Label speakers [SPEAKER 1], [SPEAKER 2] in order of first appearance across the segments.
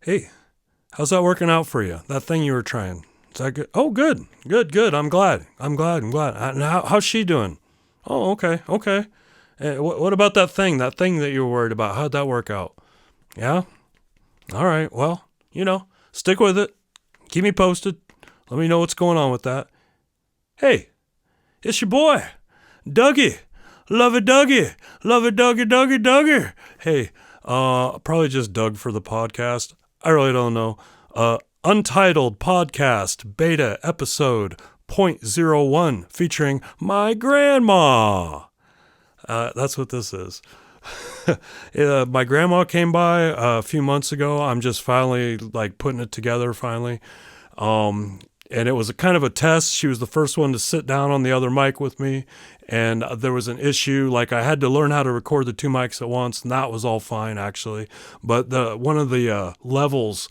[SPEAKER 1] Hey, how's that working out for you? That thing you were trying. Is that good? Oh, good. Good. I'm glad. And how's she doing? Oh, okay. What about that thing? That thing that you were worried about? How'd that work out? Yeah? All right. Well, stick with it. Keep me posted. Let me know what's going on with that. Hey, it's your boy, Dougie. Love it, Dougie. Love it, Dougie. Hey, probably just Doug for the podcast. I really don't know. Untitled podcast beta episode .01 featuring my grandma. That's what this is. My grandma came by a few months ago. I'm just finally putting it together finally. And it was a kind of a test. She was the first one to sit down on the other mic with me. And there was an issue. I had to learn how to record the two mics at once, and that was all fine, actually. But one of the levels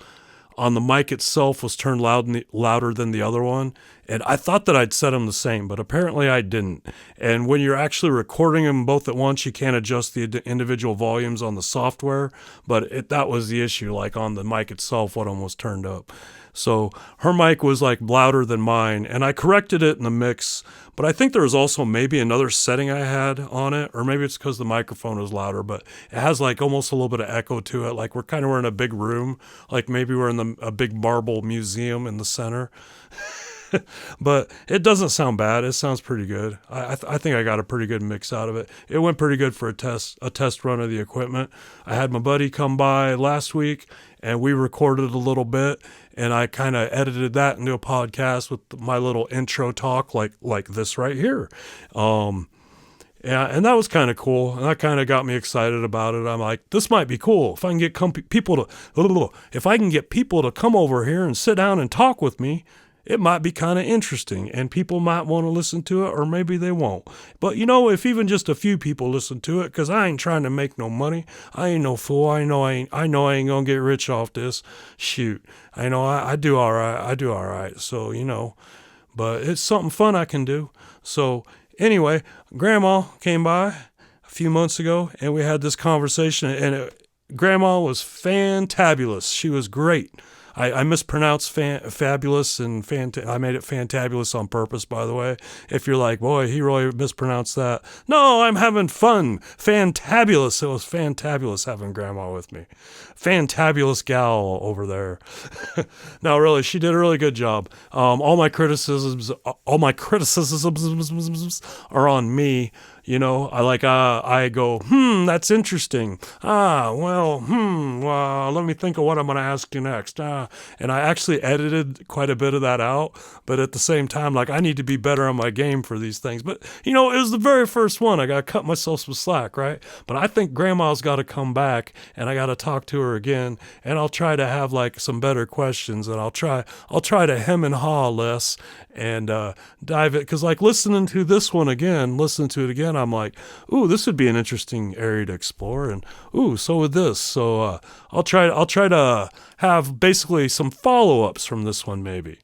[SPEAKER 1] on the mic itself was turned louder than the other one. And I thought that I'd set them the same, but apparently I didn't. And when you're actually recording them both at once, you can't adjust the individual volumes on the software. But that was the issue, on the mic itself, one of them was turned up. So her mic was louder than mine, and I corrected it in the mix, but I think there was also maybe another setting I had on it, or maybe it's because the microphone was louder, but it has almost a little bit of echo to it. We're in a big room, maybe we're in a big marble museum in the center. But it doesn't sound bad. It sounds pretty good. I think I got a pretty good mix out of it. It went pretty good for a test run of the equipment. I had my buddy come by last week, and we recorded a little bit, and I kind of edited that into a podcast with my little intro talk like this right here. Yeah, and that was kind of cool, and that kind of got me excited about it. I'm like, this might be cool if I can get people to come over here and sit down and talk with me. It might be kind of interesting, and people might want to listen to it, or maybe they won't. But if even just a few people listen to it, because I ain't trying to make no money, I ain't no fool. I know I ain't gonna get rich off this. Shoot, I know I do all right. So but it's something fun I can do. So anyway, Grandma came by a few months ago, and we had this conversation, and Grandma was fantabulous. She was great. I mispronounced fabulous and I made it fantabulous on purpose, by the way. If you're like, boy, he really mispronounced that. No, I'm having fun. Fantabulous. It was fantabulous having Grandma with me. Fantabulous gal over there. No, really, she did a really good job. All my criticisms are on me. I go, that's interesting. Well, let me think of what I'm going to ask you next. And I actually edited quite a bit of that out, but at the same time, I need to be better on my game for these things. But, it was the very first one. I got to cut myself some slack, right? But I think Grandma's got to come back, and I got to talk to her again, and I'll try to have some better questions, and I'll try to hem and haw less and dive it. Because listening to it again, I'm like, ooh, this would be an interesting area to explore, and ooh, so would this. So I'll try to have basically some follow-ups from this one, maybe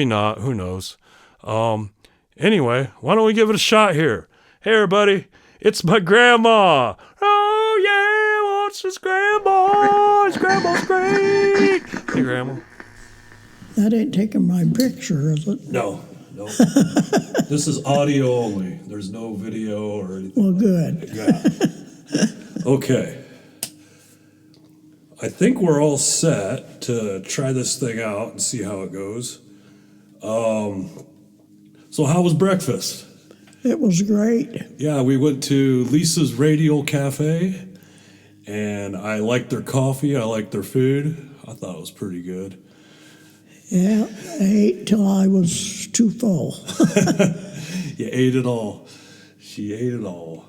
[SPEAKER 1] not. Who knows? Anyway, why don't we give it a shot here? Hey, everybody, it's my grandma. Oh yeah, what's this grandma? His grandma's great. Hey, Grandma.
[SPEAKER 2] That ain't taking my picture, is it?
[SPEAKER 1] No. This is audio only. There's no video or anything.
[SPEAKER 2] Well, good.
[SPEAKER 1] Yeah. Okay. I think we're all set to try this thing out and see how it goes. So how was breakfast?
[SPEAKER 2] It was great.
[SPEAKER 1] Yeah, we went to Lisa's Radial Cafe, and I liked their coffee. I liked their food. I thought it was pretty good.
[SPEAKER 2] Yeah, I ate till I was too full.
[SPEAKER 1] You ate it all. She ate it all.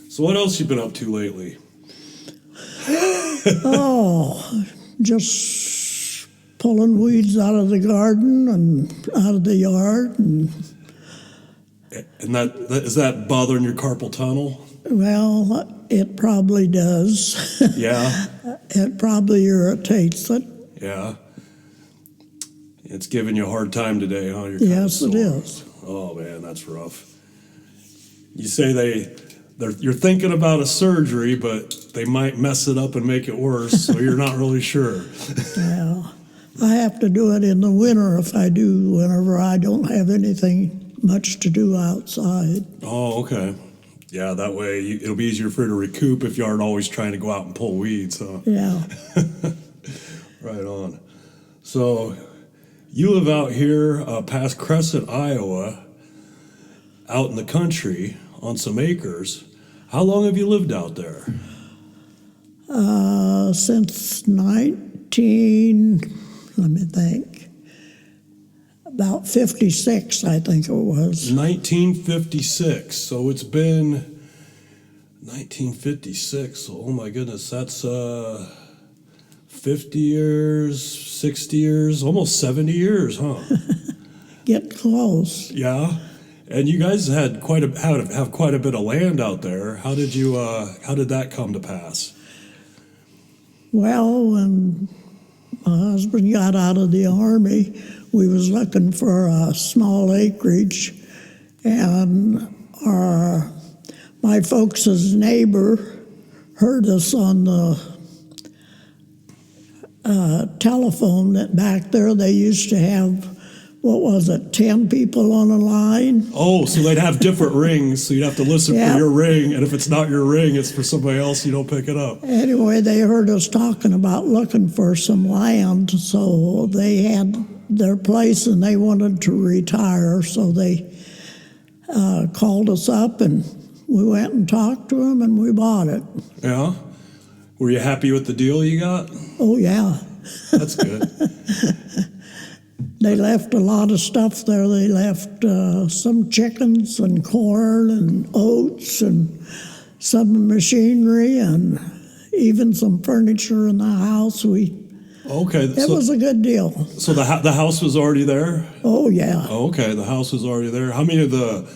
[SPEAKER 1] So what else you been up to lately?
[SPEAKER 2] Oh, just pulling weeds out of the garden and out of the yard. And
[SPEAKER 1] that is that bothering your carpal tunnel?
[SPEAKER 2] Well, it probably does.
[SPEAKER 1] Yeah?
[SPEAKER 2] It probably irritates it.
[SPEAKER 1] Yeah. It's giving you a hard time today, huh?
[SPEAKER 2] Yes, it is.
[SPEAKER 1] Oh, man, that's rough. You say you're thinking about a surgery, but they might mess it up and make it worse, so you're not really sure.
[SPEAKER 2] Yeah. I have to do it in the winter if I do, whenever I don't have anything much to do outside.
[SPEAKER 1] Oh, okay. Yeah, that way it'll be easier for you to recoup if you aren't always trying to go out and pull weeds, huh?
[SPEAKER 2] Yeah.
[SPEAKER 1] Right on. So you live out here past Crescent, Iowa, out in the country on some acres. How long have you lived out there?
[SPEAKER 2] Since let me think, about 56, I think it was.
[SPEAKER 1] 1956. So it's been 1956. Oh my goodness, that's 50 years, 60 years, almost 70 years, huh?
[SPEAKER 2] Get close.
[SPEAKER 1] Yeah. And you guys had have quite a bit of land out there. How did that come to pass?
[SPEAKER 2] Well, when my husband got out of the Army, we was looking for a small acreage, and my folks' neighbor heard us on the telephone that back there they used to have, 10 people on a line?
[SPEAKER 1] Oh, so they'd have different rings, so you'd have to listen
[SPEAKER 2] Yeah.
[SPEAKER 1] for your ring, and if it's not your ring, it's for somebody else, you don't pick it up.
[SPEAKER 2] Anyway, they heard us talking about looking for some land, so they had their place and they wanted to retire, so they called us up and we went and talked to them and we bought it.
[SPEAKER 1] Yeah? Were you happy with the deal you got?
[SPEAKER 2] Oh, yeah.
[SPEAKER 1] That's good.
[SPEAKER 2] They left a lot of stuff there. They left some chickens and corn and oats and some machinery and even some furniture in the house.
[SPEAKER 1] Okay.
[SPEAKER 2] It was a good deal.
[SPEAKER 1] So the house was already there?
[SPEAKER 2] Oh, yeah.
[SPEAKER 1] Okay, the house was already there. How many of the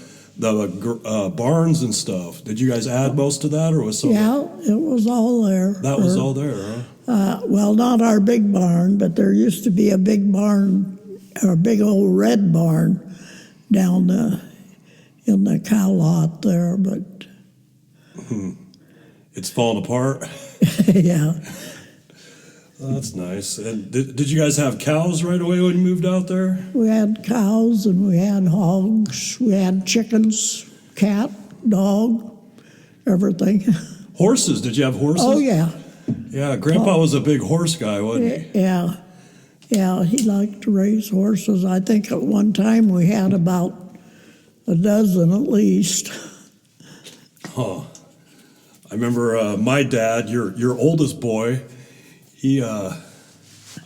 [SPEAKER 1] barns and stuff, did you guys add most of that, or was some?
[SPEAKER 2] Yeah, it was all there.
[SPEAKER 1] That was all there, huh?
[SPEAKER 2] Well, not our big barn, but there used to be a big barn, or a big old red barn down in the cow lot there, but
[SPEAKER 1] It's falling apart.
[SPEAKER 2] yeah.
[SPEAKER 1] Oh, that's nice. And did you guys have cows right away when you moved out there?
[SPEAKER 2] We had cows and we had hogs, we had chickens, cat, dog, everything.
[SPEAKER 1] Horses? Did you have horses?
[SPEAKER 2] Oh, yeah.
[SPEAKER 1] Yeah, Grandpa was a big horse guy, wasn't he?
[SPEAKER 2] Yeah. Yeah, he liked to raise horses. I think at one time we had about a dozen at least.
[SPEAKER 1] Oh, I remember my dad, your oldest boy. He, I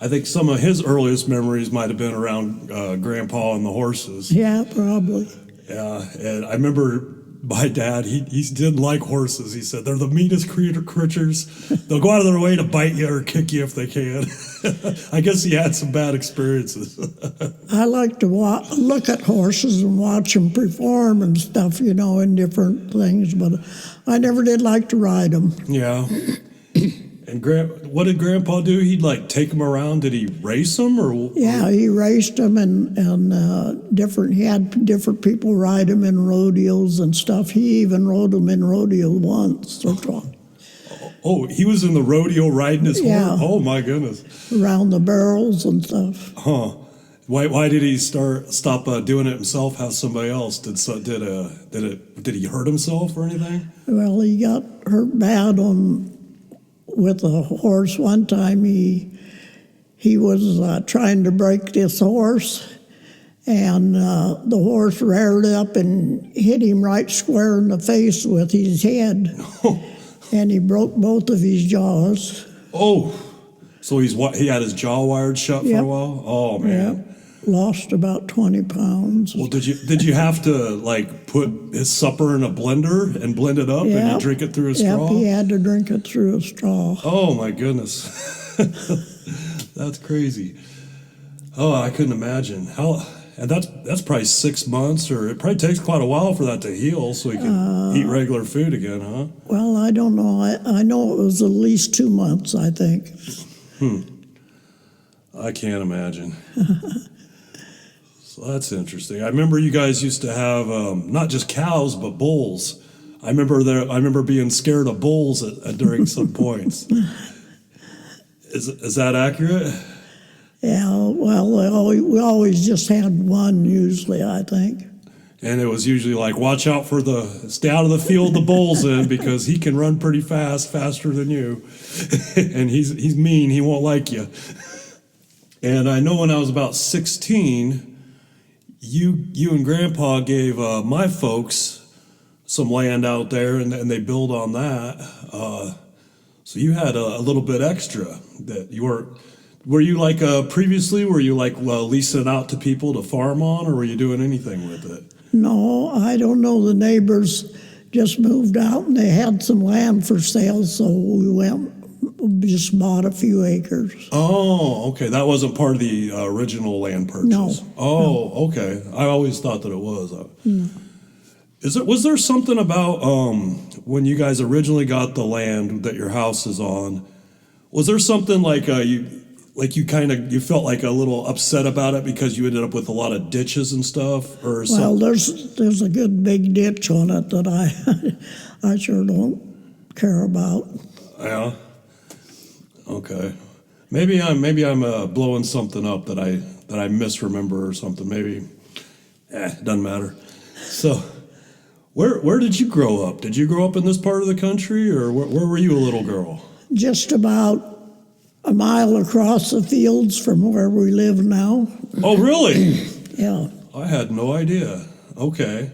[SPEAKER 1] think some of his earliest memories might have been around Grandpa and the horses.
[SPEAKER 2] Yeah, probably.
[SPEAKER 1] Yeah, and I remember my dad, he didn't like horses. He said, they're the meanest creatures. They'll go out of their way to bite you or kick you if they can. I guess he had some bad experiences.
[SPEAKER 2] I like to look at horses and watch them perform and stuff, in different things, but I never did like to ride them.
[SPEAKER 1] Yeah. And what did Grandpa do? He'd take them around. Did he race them or?
[SPEAKER 2] Yeah, he raced them and he had different people ride them in rodeos and stuff. He even rode them in rodeo once or twice.
[SPEAKER 1] Oh, he was in the rodeo riding his
[SPEAKER 2] Yeah.
[SPEAKER 1] horse? Oh my goodness.
[SPEAKER 2] Around the barrels and stuff.
[SPEAKER 1] Huh. Why did he stop doing it himself? Have somebody else? Did he hurt himself or anything?
[SPEAKER 2] Well, he got hurt bad with a horse one time. He was trying to break this horse, and the horse reared up and hit him right square in the face with his head, and he broke both of his jaws.
[SPEAKER 1] Oh, so he had his jaw wired shut for
[SPEAKER 2] Yep.
[SPEAKER 1] a while? Oh, man.
[SPEAKER 2] Yep. Lost about 20 pounds.
[SPEAKER 1] Well, did you have to put his supper in a blender and blend it up and you
[SPEAKER 2] Yep.
[SPEAKER 1] drink it through a
[SPEAKER 2] Yep,
[SPEAKER 1] straw?
[SPEAKER 2] he had to drink it through a straw.
[SPEAKER 1] Oh my goodness, that's crazy. Oh, I couldn't imagine how. And that's probably 6 months, or it probably takes quite a while for that to heal, so he can eat regular food again, huh?
[SPEAKER 2] Well, I don't know. I know it was at least 2 months, I think.
[SPEAKER 1] I can't imagine. So that's interesting. I remember you guys used to have not just cows but bulls I remember being scared of bulls during some points. Is that accurate?
[SPEAKER 2] Yeah, well, we always just had one usually, I think.
[SPEAKER 1] And it was usually like, watch out for stay out of the field the bull's in, because he can run pretty fast, faster than you. And he's mean, he won't like you. And I know when I was about 16, you and Grandpa gave my folks some land out there, and they built on that. So you had a little bit extra that you were you like previously, were you like leasing it out to people to farm on, or were you doing anything with it?
[SPEAKER 2] No, I don't know. The neighbors just moved out and they had some land for sale, so we just bought a few acres.
[SPEAKER 1] Oh, okay. That wasn't part of the original land purchase.
[SPEAKER 2] No.
[SPEAKER 1] Oh,
[SPEAKER 2] no.
[SPEAKER 1] Okay. I always thought that it was.
[SPEAKER 2] No.
[SPEAKER 1] Was there something about when you guys originally got the land that your house is on? Was there something like you felt like a little upset about it because you ended up with a lot of ditches and stuff, or something?
[SPEAKER 2] Well, there's a good big ditch on it that I sure don't care about.
[SPEAKER 1] Yeah. Okay. Maybe I'm blowing something up that I misremember or something. Maybe. It doesn't matter. So. Where did you grow up? Did you grow up in this part of the country, or where were you a little girl?
[SPEAKER 2] Just about a mile across the fields from where we live now.
[SPEAKER 1] Oh, really?
[SPEAKER 2] Yeah.
[SPEAKER 1] I had no idea. Okay.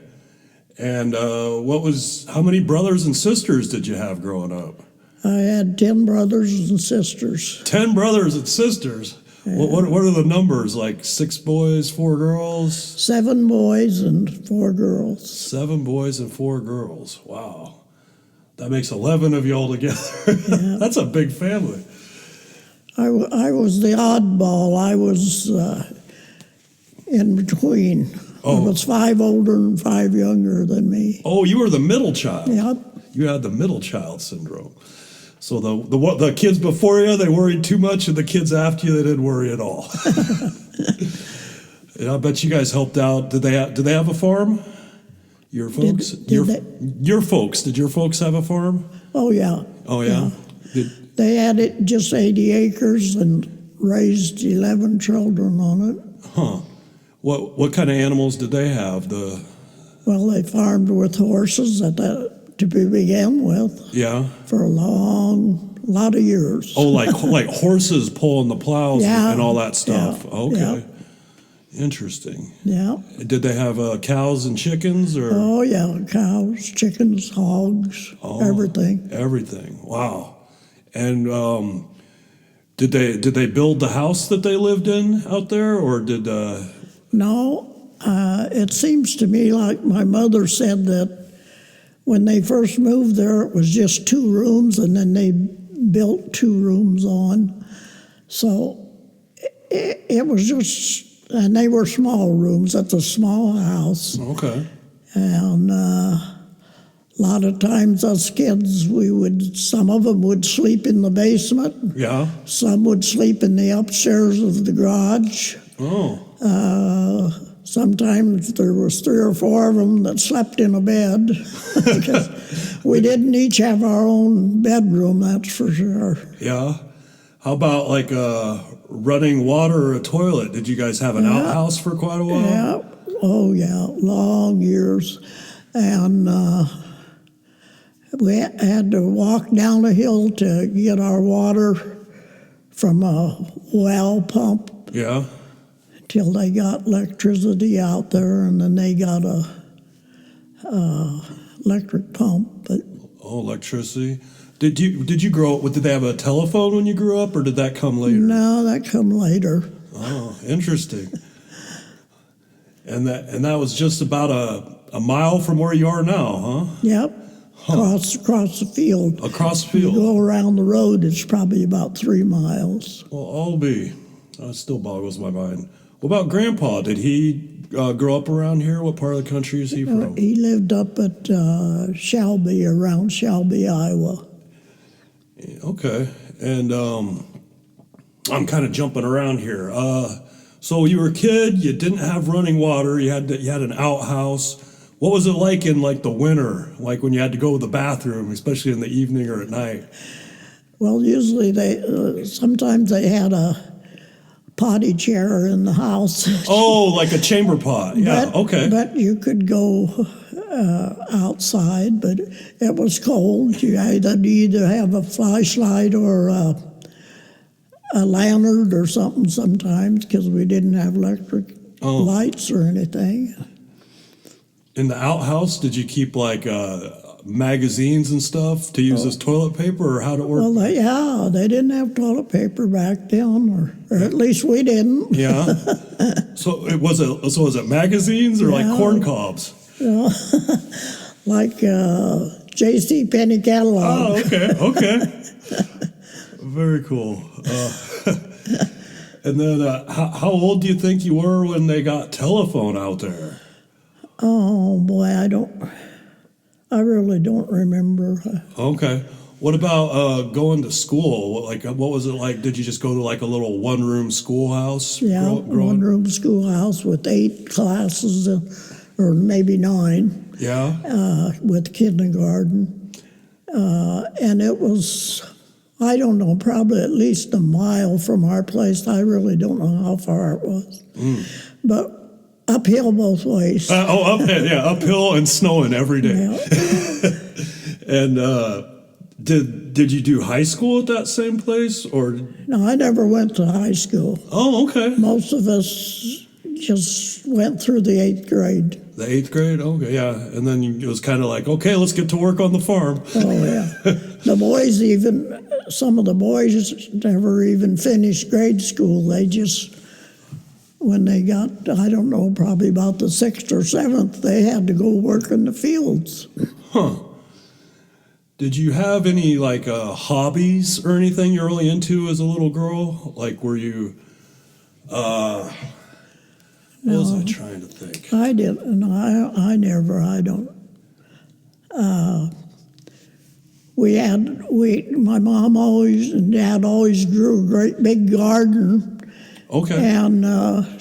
[SPEAKER 1] And how many brothers and sisters did you have growing up?
[SPEAKER 2] I had 10 brothers and sisters.
[SPEAKER 1] 10 brothers and sisters? Yeah. What are the numbers? Like 6 boys, 4 girls?
[SPEAKER 2] 7 boys and 4 girls.
[SPEAKER 1] 7 boys and 4 girls. Wow. That makes 11 of you all together. Yeah. That's a big family.
[SPEAKER 2] I was the oddball. I was in between. Oh. There was 5 older and 5 younger than me.
[SPEAKER 1] Oh, you were the middle child.
[SPEAKER 2] Yep. You
[SPEAKER 1] had the middle child syndrome. So the kids before you, they worried too much, and the kids after you, they didn't worry at all. And I bet you guys helped out. Did they have a farm? Your folks? Your folks. Did your folks have a farm?
[SPEAKER 2] Oh, yeah.
[SPEAKER 1] Oh, yeah?
[SPEAKER 2] They had just 80 acres and raised 11 children on it.
[SPEAKER 1] Huh. What kind of animals did they have?
[SPEAKER 2] Well, they farmed with horses to begin with.
[SPEAKER 1] Yeah.
[SPEAKER 2] For a lot of years.
[SPEAKER 1] Oh, like horses pulling the plows, yeah, and all that stuff.
[SPEAKER 2] Yeah,
[SPEAKER 1] okay.
[SPEAKER 2] Yeah.
[SPEAKER 1] Interesting.
[SPEAKER 2] Yeah.
[SPEAKER 1] Did they have cows and chickens, or?
[SPEAKER 2] Oh yeah, cows, chickens, hogs, everything.
[SPEAKER 1] Everything. Wow. And did they build the house that they lived in out there, or did?
[SPEAKER 2] No. It seems to me like my mother said that when they first moved there, it was just 2 rooms, and then they built 2 rooms on. So it was just, and they were small rooms. It's a small house.
[SPEAKER 1] Okay.
[SPEAKER 2] And a lot of times us kids, some of them would sleep in the basement.
[SPEAKER 1] Yeah.
[SPEAKER 2] Some would sleep in the upstairs of the garage.
[SPEAKER 1] Oh.
[SPEAKER 2] Sometimes there was 3 or 4 of them that slept in a bed. Because we didn't each have our own bedroom, that's for sure.
[SPEAKER 1] Yeah. How about like running water or a toilet? Did you guys have an outhouse for quite a while?
[SPEAKER 2] Yeah. Oh, yeah. Long years. And we had to walk down a hill to get our water from a well pump.
[SPEAKER 1] Yeah.
[SPEAKER 2] Till they got electricity out there, and then they got a electric pump. But
[SPEAKER 1] electricity. Did you grow up? Did they have a telephone when you grew up, or did that come later?
[SPEAKER 2] No, that come later.
[SPEAKER 1] Oh, interesting. And that was just about a mile from where you are now, huh?
[SPEAKER 2] Yep. Huh. Across the field.
[SPEAKER 1] Across the field.
[SPEAKER 2] You go around the road, it's probably about 3 miles.
[SPEAKER 1] Well, that still boggles my mind. What about Grandpa? Did he grow up around here? What part of the country is he from?
[SPEAKER 2] He lived up at Shelby, around Shelby, Iowa.
[SPEAKER 1] Okay. And I'm kind of jumping around here. So you were a kid, you didn't have running water, you had an outhouse. What was it like in like the winter, like when you had to go to the bathroom, especially in the evening or at night?
[SPEAKER 2] Well, usually sometimes they had a potty chair in the house.
[SPEAKER 1] Oh, like a chamber pot. Yeah, okay.
[SPEAKER 2] But you could go outside, but it was cold. You had to either have a flashlight or a lantern or something sometimes because we didn't have electric lights or anything.
[SPEAKER 1] In the outhouse, did you keep like magazines and stuff to use as toilet paper, or how'd it work?
[SPEAKER 2] Well, they didn't have toilet paper back then, or at least we didn't.
[SPEAKER 1] Yeah. So was it magazines or like corn cobs?
[SPEAKER 2] Like J.C. Penney catalog.
[SPEAKER 1] Oh, okay. Very cool. And then how old do you think you were when they got telephone out there?
[SPEAKER 2] Oh boy, I really don't remember.
[SPEAKER 1] Okay. What about going to school? What was it like? Did you just go to like a little one-room schoolhouse?
[SPEAKER 2] Yeah, one-room schoolhouse with 8 classes, or maybe 9.
[SPEAKER 1] Yeah.
[SPEAKER 2] With kindergarten, and it was, I don't know, probably at least a mile from our place. I really don't know how far it was, but uphill both ways.
[SPEAKER 1] Uphill and snowing every day.
[SPEAKER 2] Yeah.
[SPEAKER 1] And did you do high school at that same place, or?
[SPEAKER 2] No, I never went to high school.
[SPEAKER 1] Oh, okay.
[SPEAKER 2] Most of us just went through the 8th grade.
[SPEAKER 1] The 8th grade? Okay, yeah. And then it was kind of like, okay, let's get to work on the farm.
[SPEAKER 2] Oh, yeah. The boys some of the boys never even finished grade school. They just, when they got, I don't know, probably about the 6th or 7th, they had to go work in the fields.
[SPEAKER 1] Huh. Did you have any, like, hobbies or anything you're really into as a little girl? Like, were you, what was I trying to think?
[SPEAKER 2] I didn't. I don't. My mom always and Dad always grew a great big garden.
[SPEAKER 1] Okay.
[SPEAKER 2] And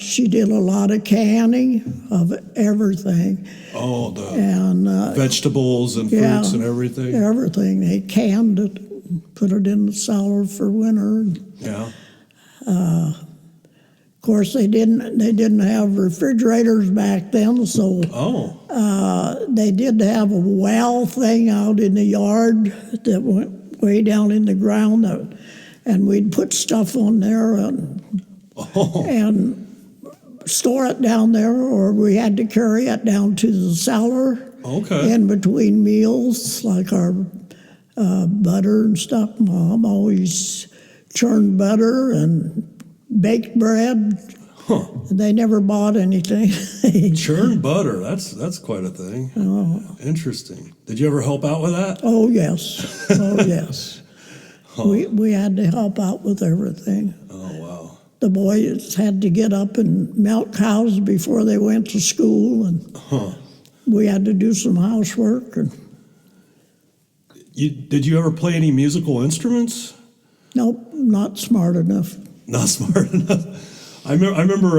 [SPEAKER 2] she did a lot of canning of everything.
[SPEAKER 1] Oh,
[SPEAKER 2] and
[SPEAKER 1] vegetables and fruits and everything.
[SPEAKER 2] Everything. They canned it, put it in the cellar for winter.
[SPEAKER 1] Yeah.
[SPEAKER 2] Of course, they didn't have refrigerators back then, so they did have a well thing out in the yard that went way down in the ground, and we'd put stuff on there and store it down there, or we had to carry it down to the cellar.
[SPEAKER 1] Okay.
[SPEAKER 2] In between meals, like our butter and stuff. Mom always churned butter and baked bread.
[SPEAKER 1] Huh.
[SPEAKER 2] They never bought anything.
[SPEAKER 1] Churned butter, that's quite a thing.
[SPEAKER 2] Oh.
[SPEAKER 1] Interesting. Did you ever help out with that?
[SPEAKER 2] Oh, yes. Oh, yes. Huh. We had to help out with everything.
[SPEAKER 1] Oh, wow.
[SPEAKER 2] The boys had to get up and milk cows before they went to school, and we had to do some housework. And
[SPEAKER 1] did you ever play any musical instruments?
[SPEAKER 2] Nope, not smart enough.
[SPEAKER 1] Not smart enough. I remember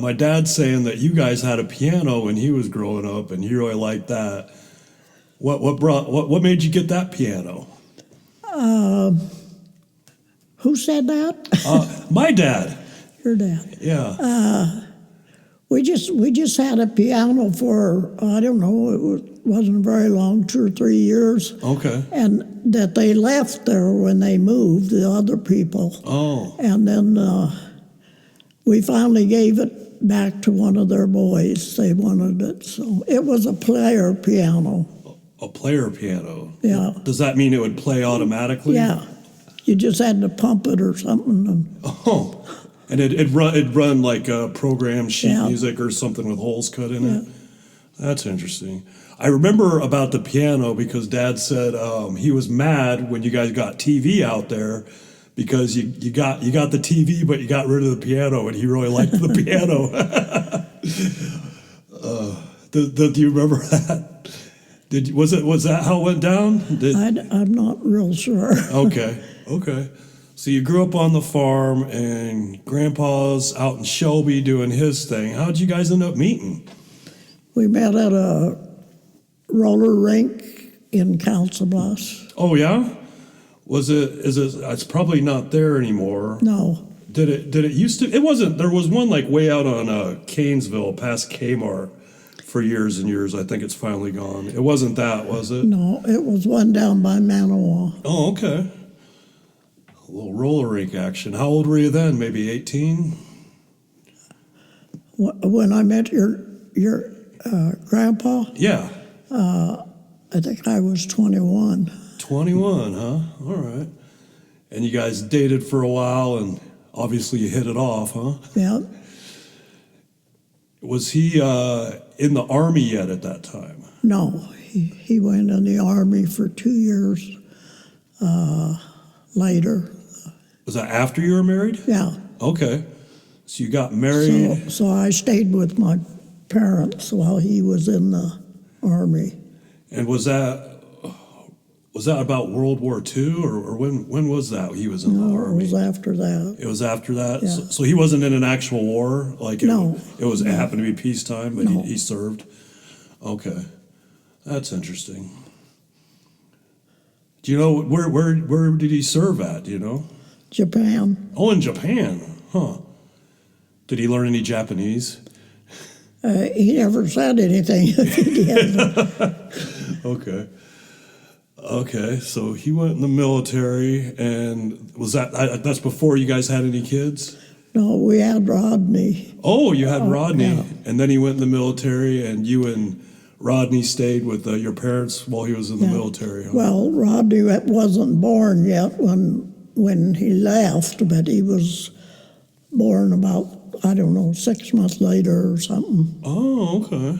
[SPEAKER 1] my dad saying that you guys had a piano when he was growing up, and he really liked that. What made you get that piano?
[SPEAKER 2] Who said that?
[SPEAKER 1] My dad.
[SPEAKER 2] Your dad.
[SPEAKER 1] Yeah.
[SPEAKER 2] We just had a piano for, I don't know, it wasn't very long, 2 or 3 years.
[SPEAKER 1] Okay.
[SPEAKER 2] And that they left there when they moved, the other people.
[SPEAKER 1] Oh.
[SPEAKER 2] And then we finally gave it back to one of their boys. They wanted it. So it was a player piano.
[SPEAKER 1] A player piano?
[SPEAKER 2] Yeah.
[SPEAKER 1] Does that mean it would play automatically?
[SPEAKER 2] Yeah. You just had to pump it or something.
[SPEAKER 1] And it'd run like programmed sheet music or something with holes cut in it? That's interesting. I remember about the piano because Dad said he was mad when you guys got TV out there because you got the TV, but you got rid of the piano, and he really liked the piano. Do you remember that? Was that how it went down?
[SPEAKER 2] I'm not real sure.
[SPEAKER 1] Okay. So you grew up on the farm, and Grandpa's out in Shelby doing his thing. How'd you guys end up meeting?
[SPEAKER 2] We met at roller rink in Council Bluffs.
[SPEAKER 1] Oh yeah? It's probably not there anymore.
[SPEAKER 2] No,
[SPEAKER 1] Did it used to? It wasn't. There was one like way out on Canesville, past Kmart, for years and years. I think it's finally gone. It wasn't that, was it?
[SPEAKER 2] no, it was one down by Manawa.
[SPEAKER 1] Oh, okay. A little roller rink action. How old were you then? Maybe 18?
[SPEAKER 2] When I met your grandpa,
[SPEAKER 1] Yeah.
[SPEAKER 2] I think I was 21.
[SPEAKER 1] 21, huh? All right. And you guys dated for a while, and obviously you hit it off, huh?
[SPEAKER 2] Yeah,
[SPEAKER 1] Was he in the Army yet at that time?
[SPEAKER 2] no, he went in the Army for 2 years later.
[SPEAKER 1] Was that after you were married?
[SPEAKER 2] Yeah,
[SPEAKER 1] Okay. So you got married.
[SPEAKER 2] so I stayed with my parents while he was in the Army.
[SPEAKER 1] And was that about World War II, or when was that he was in the
[SPEAKER 2] No, it
[SPEAKER 1] Army?
[SPEAKER 2] was after that.
[SPEAKER 1] It was after that?
[SPEAKER 2] Yeah.
[SPEAKER 1] So he wasn't in an actual war? Like
[SPEAKER 2] No.
[SPEAKER 1] It happened to be peacetime, but
[SPEAKER 2] No.
[SPEAKER 1] he served? Okay. That's interesting. Do you know, where did he serve at, do you know?
[SPEAKER 2] Japan.
[SPEAKER 1] Oh, in Japan, huh. Did he learn any Japanese?
[SPEAKER 2] He never said anything if he did.
[SPEAKER 1] Okay. Okay, so he went in the military, and that's before you guys had any kids?
[SPEAKER 2] No, we had Rodney.
[SPEAKER 1] Oh, you had Rodney,
[SPEAKER 2] yeah.
[SPEAKER 1] and then he went in the military, and you and Rodney stayed with your parents while he was in the military. Huh?
[SPEAKER 2] Well, Rodney wasn't born yet when he left, but he was born about, 6 months later or something.
[SPEAKER 1] Oh, okay.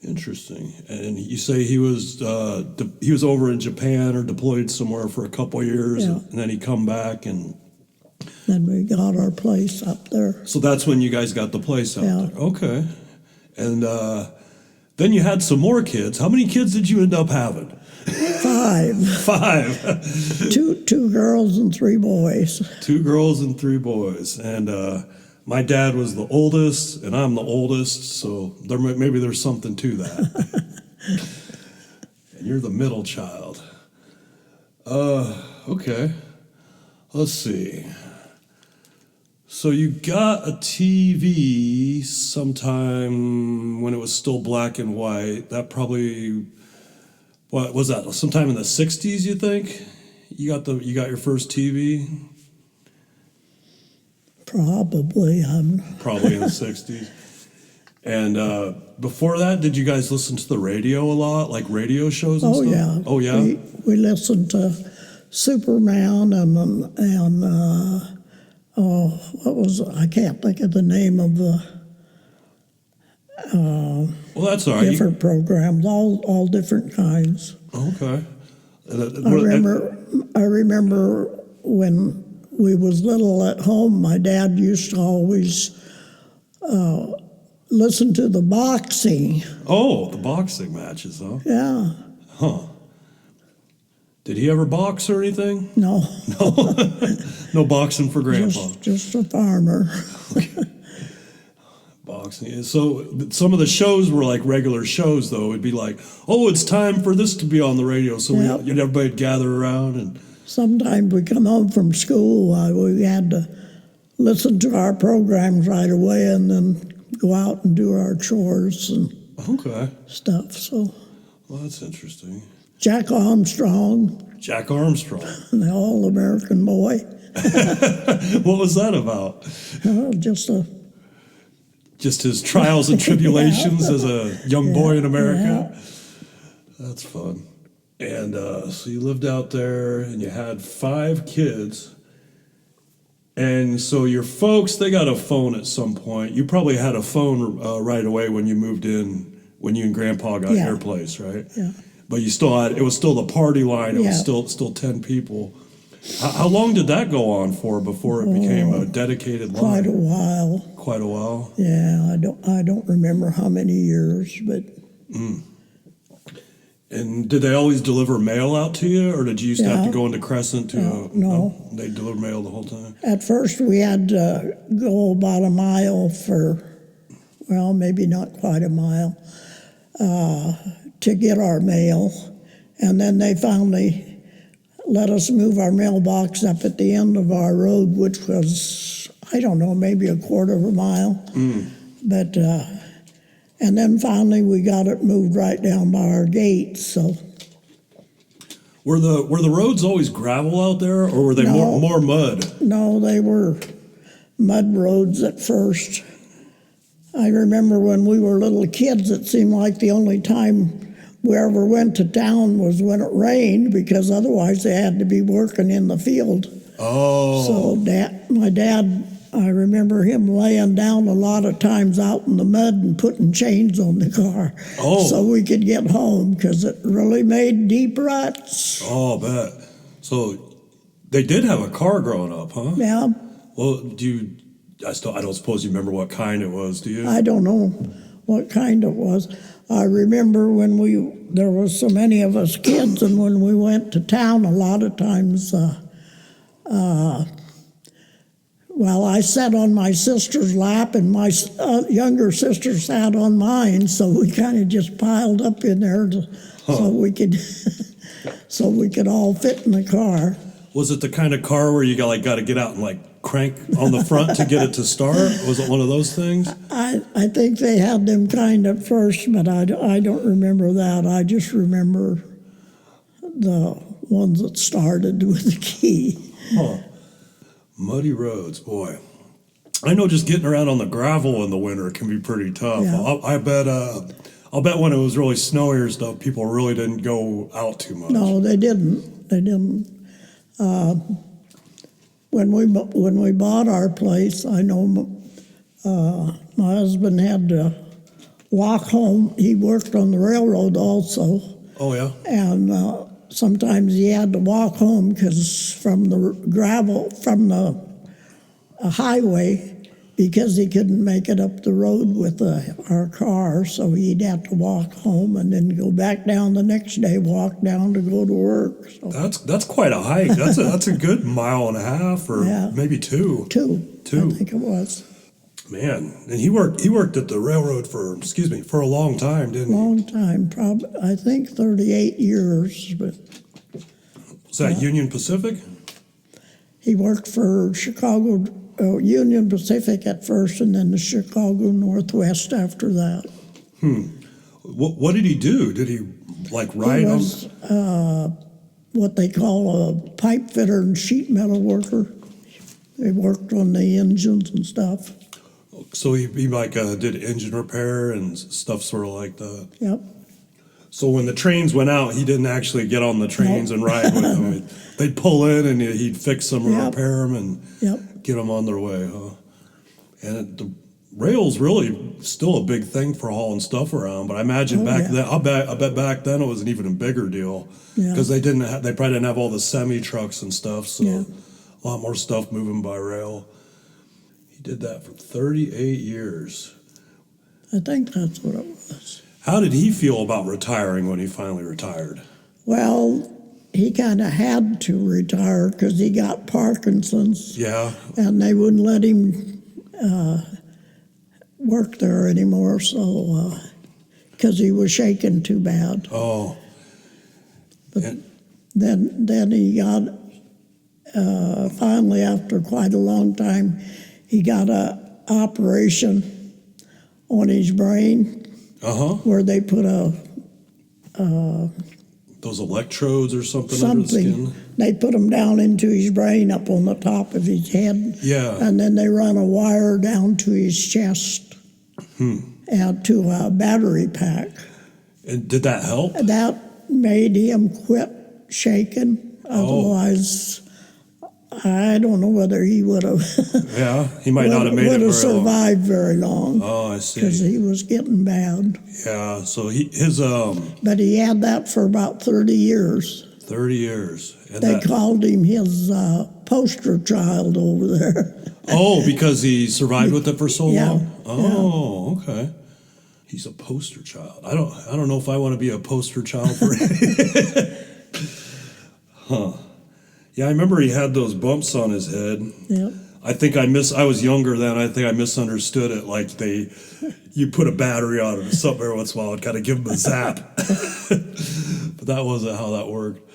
[SPEAKER 1] Interesting. And you say he was over in Japan or deployed somewhere for a couple of years,
[SPEAKER 2] Yeah.
[SPEAKER 1] and then he come back, and
[SPEAKER 2] Then we got our place up there.
[SPEAKER 1] so that's when you guys got the place out
[SPEAKER 2] Yeah.
[SPEAKER 1] there. Okay. And then you had some more kids. How many kids did you end up having?
[SPEAKER 2] 5.
[SPEAKER 1] 5.
[SPEAKER 2] two girls and 3 boys.
[SPEAKER 1] 2 girls and 3 boys. And my dad was the oldest, and I'm the oldest, so maybe there's something to that. And you're the middle child. Okay. Let's see. So you got a TV sometime when it was still black and white. That probably, what was that? Sometime in the 60s, you think? You got your first TV?
[SPEAKER 2] Probably.
[SPEAKER 1] Probably in the 60s. And before that, did you guys listen to the radio a lot, like radio shows and
[SPEAKER 2] Oh,
[SPEAKER 1] stuff?
[SPEAKER 2] yeah.
[SPEAKER 1] Oh, yeah?
[SPEAKER 2] We listened to Superman and I can't think of the name of the
[SPEAKER 1] Well, that's all right.
[SPEAKER 2] different programs, all different kinds.
[SPEAKER 1] Okay.
[SPEAKER 2] I remember when we was little at home, my dad used to always listen to the boxing.
[SPEAKER 1] Oh, the boxing matches, huh?
[SPEAKER 2] Yeah.
[SPEAKER 1] Huh. Did he ever box or anything?
[SPEAKER 2] No.
[SPEAKER 1] No boxing for Grandpa.
[SPEAKER 2] Just a farmer.
[SPEAKER 1] Boxing. So some of the shows were like regular shows, though. It'd be like, oh, it's time for this to be on the radio. So
[SPEAKER 2] Yep.
[SPEAKER 1] everybody'd gather around and.
[SPEAKER 2] Sometimes we come home from school, we had to listen to our programs right away and then go out and do our chores and
[SPEAKER 1] Okay.
[SPEAKER 2] stuff. So
[SPEAKER 1] Well, that's interesting.
[SPEAKER 2] Jack Armstrong,
[SPEAKER 1] Jack Armstrong.
[SPEAKER 2] the all-American boy,
[SPEAKER 1] What was that about?
[SPEAKER 2] just
[SPEAKER 1] Just his trials and tribulations as a young boy in America?
[SPEAKER 2] Yeah.
[SPEAKER 1] That's fun. And so you lived out there and you had 5 kids. And so your folks, they got a phone at some point. You probably had a phone right away when you moved in, when you and Grandpa got
[SPEAKER 2] Yeah.
[SPEAKER 1] your place, right?
[SPEAKER 2] Yeah.
[SPEAKER 1] But you still had, it was still the party line. It was
[SPEAKER 2] Yeah.
[SPEAKER 1] still 10 people. How long did that go on for before it became a dedicated line?
[SPEAKER 2] quite a while.
[SPEAKER 1] Quite a while.
[SPEAKER 2] Yeah, I don't remember how many years, but
[SPEAKER 1] And did they always deliver mail out to you, or did you used to have to
[SPEAKER 2] Yeah.
[SPEAKER 1] go into Crescent to?
[SPEAKER 2] No.
[SPEAKER 1] They delivered mail the whole time.
[SPEAKER 2] at first we had to go about a mile maybe not quite a mile, to get our mail. And then they finally let us move our mailbox up at the end of our road, which was, I don't know, maybe a quarter of a mile. But, and then finally we got it moved right down by our gate, so.
[SPEAKER 1] Were the roads always gravel out there, or were they more mud?
[SPEAKER 2] No, they were mud roads at first. I remember when we were little kids, it seemed like the only time we ever went to town was when it rained, because otherwise they had to be working in the field.
[SPEAKER 1] Oh.
[SPEAKER 2] So my dad, I remember him laying down a lot of times out in the mud and putting chains on the car so we could get home, because it really made deep ruts.
[SPEAKER 1] Oh, I bet. So they did have a car growing up, huh?
[SPEAKER 2] Yeah.
[SPEAKER 1] Well, I don't suppose you remember what kind it was, do you?
[SPEAKER 2] I don't know what kind it was. I remember when there was so many of us kids, and when we went to town, a lot of times, I sat on my sister's lap, and my younger sister sat on mine, so we kind of just piled up in there so we could all fit in the car.
[SPEAKER 1] Was it the kind of car where you got to get out and crank on the front to get it to start? Was it one of those things?
[SPEAKER 2] I think they had them kind at first, but I don't remember that. I just remember the ones that started with the key.
[SPEAKER 1] Huh. Muddy roads, boy. I know just getting around on the gravel in the winter can be pretty tough.
[SPEAKER 2] Yeah.
[SPEAKER 1] I'll bet when it was really snowy or stuff, people really didn't go out too much.
[SPEAKER 2] No, they didn't. They didn't. When we bought our place, I know my husband had to walk home. He worked on the railroad also.
[SPEAKER 1] Oh, yeah?
[SPEAKER 2] And sometimes he had to walk home because from the highway, because he couldn't make it up the road with our car, so he'd have to walk home and then go back down the next day, walk down to go to work. So.
[SPEAKER 1] That's quite a hike. That's a good mile and a half, or maybe two.
[SPEAKER 2] Two, I think it was.
[SPEAKER 1] Man, and he worked at the railroad for a long time, didn't he?
[SPEAKER 2] Long time, probably, I think 38 years. But
[SPEAKER 1] was that Union Pacific?
[SPEAKER 2] He worked for Union Pacific at first, and then the Chicago Northwest after that.
[SPEAKER 1] What did he do? Did he ride on?
[SPEAKER 2] He was what they call a pipe fitter and sheet metal worker. They worked on the engines and stuff.
[SPEAKER 1] So he did engine repair and stuff sort of like that.
[SPEAKER 2] Yep.
[SPEAKER 1] So when the trains went out, he didn't actually get on the trains and ride with them. They'd pull in and he'd fix them or repair them and get them on their way, huh? And the rail's really still a big thing for hauling stuff around. But I imagine then, I bet back then it was an even bigger deal because they probably didn't have all the semi trucks and stuff. So a lot more stuff moving by rail. He did that for 38 years.
[SPEAKER 2] I think that's what it was.
[SPEAKER 1] How did he feel about retiring when he finally retired?
[SPEAKER 2] Well, he kind of had to retire because he got Parkinson's.
[SPEAKER 1] Yeah.
[SPEAKER 2] And they wouldn't let him work there anymore, so because he was shaking too bad.
[SPEAKER 1] Oh.
[SPEAKER 2] But then he got finally, after quite a long time, he got an operation on his brain. Where they put
[SPEAKER 1] those electrodes or something under the skin?
[SPEAKER 2] They put them down into his brain up on the top of his head.
[SPEAKER 1] Yeah.
[SPEAKER 2] And then they run a wire down to his chest and to a battery pack.
[SPEAKER 1] And did that help?
[SPEAKER 2] That made him quit shaking. Otherwise, I don't know whether he would have.
[SPEAKER 1] Yeah, he might not have made it very long.
[SPEAKER 2] Survived very long.
[SPEAKER 1] Oh, I see.
[SPEAKER 2] Because he was getting bad.
[SPEAKER 1] Yeah, so
[SPEAKER 2] But he had that for about 30 years.
[SPEAKER 1] 30 years. And
[SPEAKER 2] they called him his poster child over there.
[SPEAKER 1] Oh, because he survived with it for so long? Oh,
[SPEAKER 2] yeah.
[SPEAKER 1] Okay. He's a poster child. I don't know if I want to be a poster child for Huh. Yeah, I remember he had those bumps on his head.
[SPEAKER 2] Yep.
[SPEAKER 1] I think I was younger then. I think I misunderstood it. Like you put a battery on it or something every once in a while and kind of give them a zap. But that wasn't how that worked.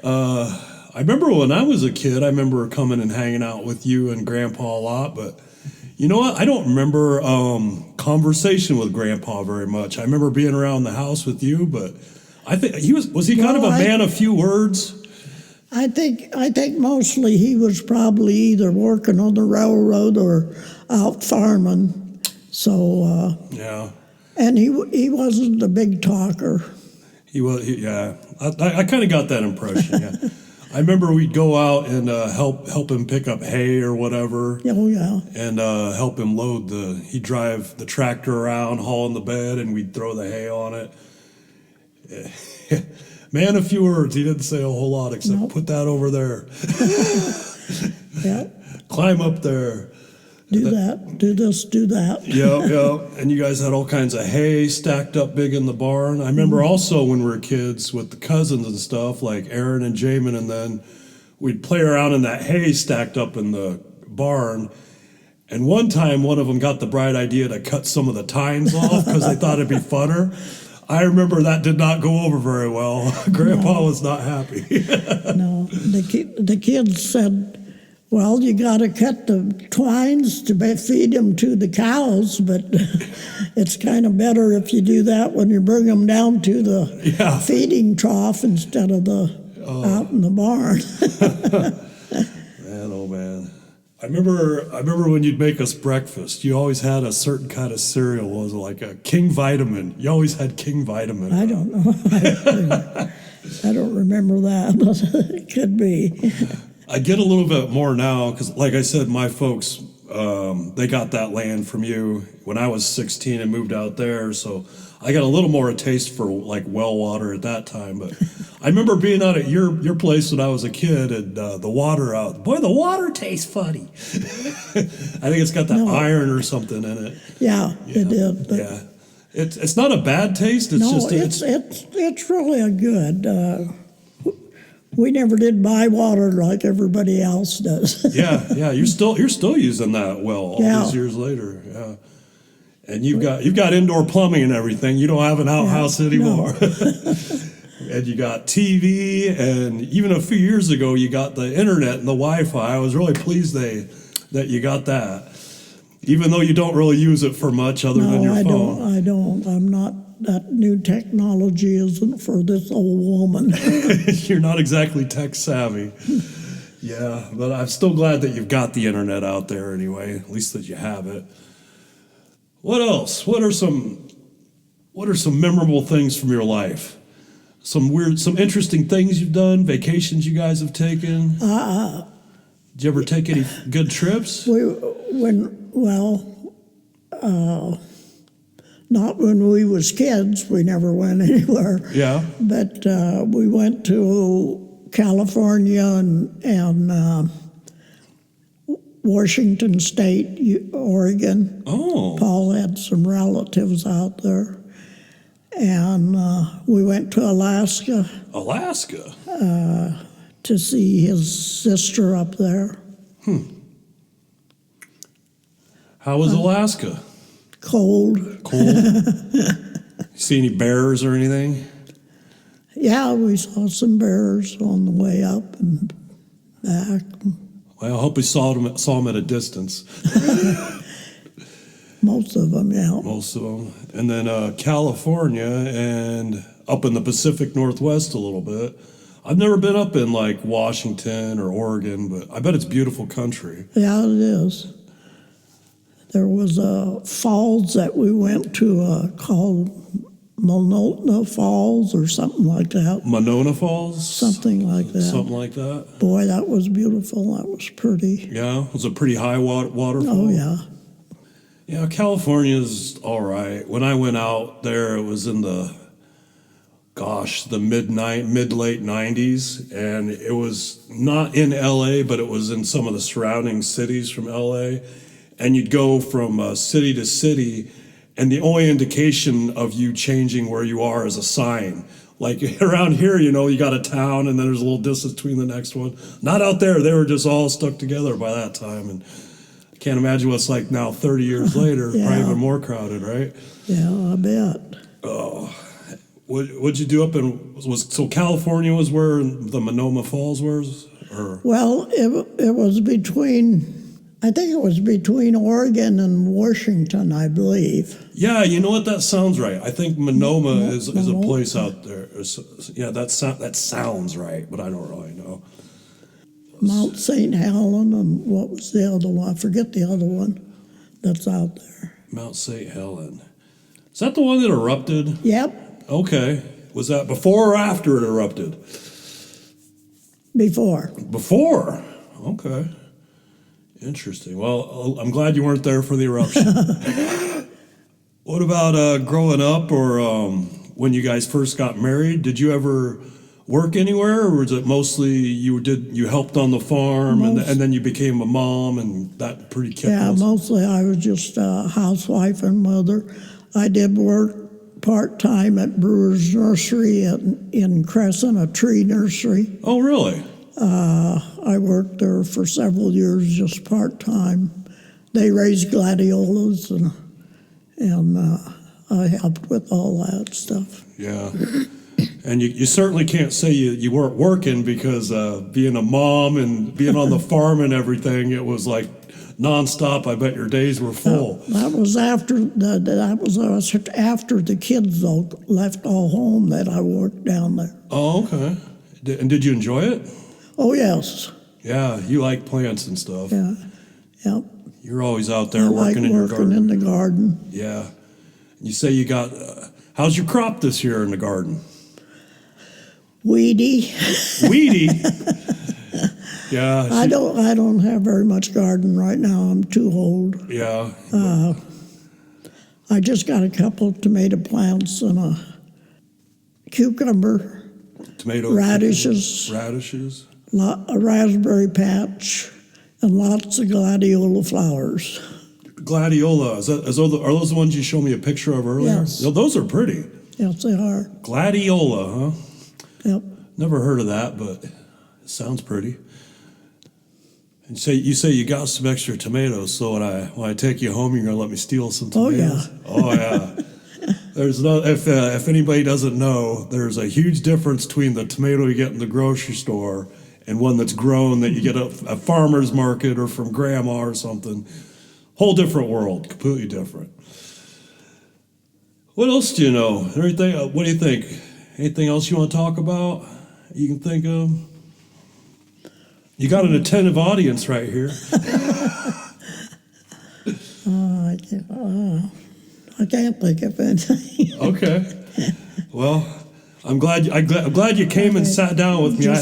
[SPEAKER 1] I remember when I was a kid, I remember coming and hanging out with you and Grandpa a lot, but you know what? I don't remember conversation with Grandpa very much. I remember being around the house with you, but I think was he kind of a man of few words?
[SPEAKER 2] I think mostly he was probably either working on the railroad or out farming. So
[SPEAKER 1] yeah,
[SPEAKER 2] and he wasn't a big talker.
[SPEAKER 1] Yeah. I kind of got that impression. Yeah. I remember we'd go out and help him pick up hay or whatever.
[SPEAKER 2] Oh yeah.
[SPEAKER 1] And help him load he'd drive the tractor around, hauling the bed, and we'd throw the hay on it. Man, a few words. He didn't say a whole lot except put that over there.
[SPEAKER 2] Yeah.
[SPEAKER 1] Climb up there.
[SPEAKER 2] Do that. Do this. Do that.
[SPEAKER 1] Yeah. And you guys had all kinds of hay stacked up big in the barn. I remember also when we were kids with the cousins and stuff, like Aaron and Jamin, and then we'd play around in that hay stacked up in the barn. And one time, one of them got the bright idea to cut some of the tines off because they thought it'd be funner. I remember that did not go over very well. Grandpa was not happy.
[SPEAKER 2] No, the kids said, well, you got to cut the twines to feed them to the cows, but it's kind of better if you do that when you bring them down to the feeding trough instead of out in the barn.
[SPEAKER 1] Man, oh man. I remember when you'd make us breakfast, you always had a certain kind of cereal. Was it like a King Vitamin? You always had King Vitamin.
[SPEAKER 2] I don't know. I don't remember that, but it could be.
[SPEAKER 1] I get a little bit more now because, like I said, my folks, they got that land from you when I was 16 and moved out there. So I got a little more a taste for like well water at that time. But I remember being out at your place when I was a kid and the water out. Boy, the water tastes funny. I think it's got that iron or something in it.
[SPEAKER 2] Yeah, it did.
[SPEAKER 1] Yeah. It's not a bad taste.
[SPEAKER 2] It's really a good. We never did buy water like everybody else does.
[SPEAKER 1] Yeah. You're still using that well all these years later. Yeah. And you've got indoor plumbing and everything. You don't have an outhouse anymore. No. And you got TV, and even a few years ago you got the internet and the Wi-Fi. I was really pleased that you got that. Even though you don't really use it for much other than your phone.
[SPEAKER 2] I don't. I'm not. That new technology isn't for this old woman.
[SPEAKER 1] You're not exactly tech savvy. Yeah, but I'm still glad that you've got the internet out there anyway, at least that you have it. What else? What are some memorable things from your life? Some interesting things you've done, vacations you guys have taken? Did you ever take any good trips?
[SPEAKER 2] Not when we was kids. We never went anywhere.
[SPEAKER 1] Yeah.
[SPEAKER 2] But we went to California and Washington State, Oregon.
[SPEAKER 1] Oh.
[SPEAKER 2] Paul had some relatives out there. And we went to Alaska.
[SPEAKER 1] Alaska?
[SPEAKER 2] To see his sister up there.
[SPEAKER 1] How was Alaska?
[SPEAKER 2] Cold.
[SPEAKER 1] See any bears or anything?
[SPEAKER 2] Yeah, we saw some bears on the way up and back.
[SPEAKER 1] Well, I hope we saw them at a distance.
[SPEAKER 2] Most of them, yeah.
[SPEAKER 1] Most of them. And then California and up in the Pacific Northwest a little bit. I've never been up in like Washington or Oregon, but I bet it's beautiful country.
[SPEAKER 2] Yeah, it is. There was a falls that we went to called Monona Falls or something like that.
[SPEAKER 1] Monona Falls?
[SPEAKER 2] Something like that.
[SPEAKER 1] Something like that.
[SPEAKER 2] Boy, that was beautiful. That was pretty.
[SPEAKER 1] Yeah, it was a pretty high waterfall.
[SPEAKER 2] Oh, yeah.
[SPEAKER 1] Yeah, California's all right. When I went out there, it was in the mid-late 90s, and it was not in L.A., but it was in some of the surrounding cities from L.A., and you'd go from city to city, and the only indication of you changing where you are is a sign. Like around here, you know, you got a town and then there's a little distance between the next one. Not out there. They were just all stuck together by that time. And I can't imagine what it's like now 30 years later,
[SPEAKER 2] Yeah.
[SPEAKER 1] probably even more crowded, right?
[SPEAKER 2] Yeah, I bet.
[SPEAKER 1] What'd you do up in, so California was where the Monoma Falls was? Or?
[SPEAKER 2] Well, it was I think it was between Oregon and Washington, I believe.
[SPEAKER 1] Yeah, you know what? That sounds right. I think Monoma is a place out there. Yeah, that sounds right, but I don't really know.
[SPEAKER 2] Mount St. Helen, and what was the other one? I forget the other one that's out there.
[SPEAKER 1] Mount St. Helen. Is that the one that erupted?
[SPEAKER 2] Yep,
[SPEAKER 1] Okay. Was that before or after it erupted?
[SPEAKER 2] before.
[SPEAKER 1] Before. Okay. Interesting. Well, I'm glad you weren't there for the eruption. What about growing up or when you guys first got married? Did you ever work anywhere, or was it mostly you helped on the farm and then you became a mom and that pretty kept
[SPEAKER 2] Yeah, mostly I was just a housewife and mother. I did work part-time at Brewer's Nursery in Crescent, a tree nursery.
[SPEAKER 1] Oh, really?
[SPEAKER 2] I worked there for several years, just part-time. They raised gladiolas, and I helped with all that stuff.
[SPEAKER 1] Yeah. And you certainly can't say you weren't working because being a mom and being on the farm and everything, it was like nonstop. I bet your days were full.
[SPEAKER 2] That was after the kids though left all home that I worked down there.
[SPEAKER 1] Oh, okay. And did you enjoy it?
[SPEAKER 2] Oh yes.
[SPEAKER 1] Yeah, you like plants and stuff.
[SPEAKER 2] Yeah. Yep.
[SPEAKER 1] You're always out there
[SPEAKER 2] I
[SPEAKER 1] working
[SPEAKER 2] like
[SPEAKER 1] in your garden.
[SPEAKER 2] in the garden.
[SPEAKER 1] Yeah. You say you got. How's your crop this year in the garden?
[SPEAKER 2] Weedy.
[SPEAKER 1] Weedy. Yeah.
[SPEAKER 2] I don't have very much garden right now. I'm too old.
[SPEAKER 1] Yeah.
[SPEAKER 2] I just got a couple of tomato plants and a cucumber,
[SPEAKER 1] Tomato.
[SPEAKER 2] radishes,
[SPEAKER 1] Radishes.
[SPEAKER 2] a raspberry patch, and lots of gladiola flowers.
[SPEAKER 1] Gladiola. Are those the ones you showed me a picture of earlier?
[SPEAKER 2] Yes.
[SPEAKER 1] No, those are pretty.
[SPEAKER 2] Yes, they are.
[SPEAKER 1] Gladiola, huh?
[SPEAKER 2] Yep.
[SPEAKER 1] Never heard of that, but it sounds pretty. And you say you got some extra tomatoes, so when I take you home, you're gonna let me steal some tomatoes. Oh yeah. There's no if anybody doesn't know, there's a huge difference between the tomato you get in the grocery store and one that's grown that you get at a farmer's market or from grandma or something. Whole different world, completely different. What else do you know? Anything? What do you think? Anything else you want to talk about? You can think of? You got an attentive audience right here.
[SPEAKER 2] I can't think of anything.
[SPEAKER 1] Okay. Well, I'm glad you came and sat down with me.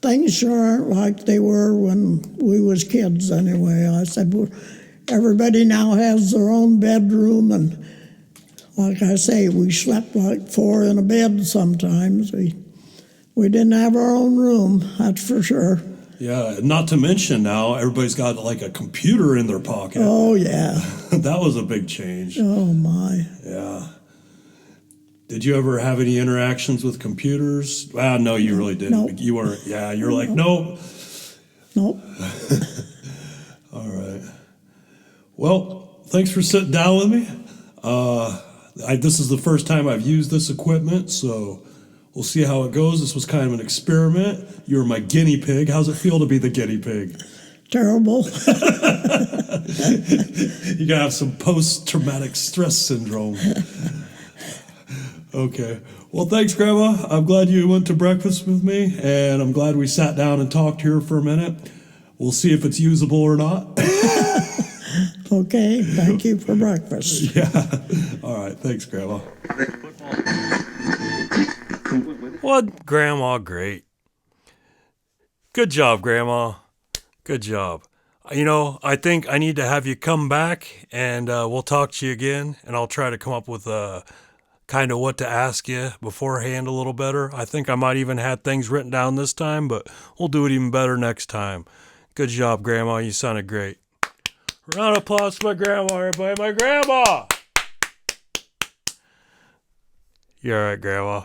[SPEAKER 2] Things sure aren't like they were when we was kids anyway. I said, well, everybody now has their own bedroom, and like I say, we slept like four in a bed sometimes. We didn't have our own room, that's for sure.
[SPEAKER 1] Yeah, not to mention now everybody's got like a computer in their pocket.
[SPEAKER 2] Oh, yeah.
[SPEAKER 1] That was a big change.
[SPEAKER 2] Oh, my.
[SPEAKER 1] Yeah. Did you ever have any interactions with computers? No, you really didn't.
[SPEAKER 2] Nope.
[SPEAKER 1] You weren't. Yeah, you're like, nope.
[SPEAKER 2] Nope.
[SPEAKER 1] All right. Well, thanks for sitting down with me. This is the first time I've used this equipment, so we'll see how it goes. This was kind of an experiment. You were my guinea pig. How's it feel to be the guinea pig?
[SPEAKER 2] Terrible.
[SPEAKER 1] You're going to have some post-traumatic stress syndrome. Okay. Well, thanks, Grandma. I'm glad you went to breakfast with me, and I'm glad we sat down and talked here for a minute. We'll see if it's usable or not.
[SPEAKER 2] Okay, thank you for breakfast.
[SPEAKER 1] Yeah. All right. Thanks, Grandma.
[SPEAKER 3] What, Grandma? Great. Good job, Grandma. Good job. You know, I think I need to have you come back, and we'll talk to you again, and I'll try to come up with kind of what to ask you beforehand a little better. I think I might even have things written down this time, but we'll do it even better next time. Good job, Grandma. You sounded great. Round of applause for my grandma, everybody. My grandma! You're all right, Grandma.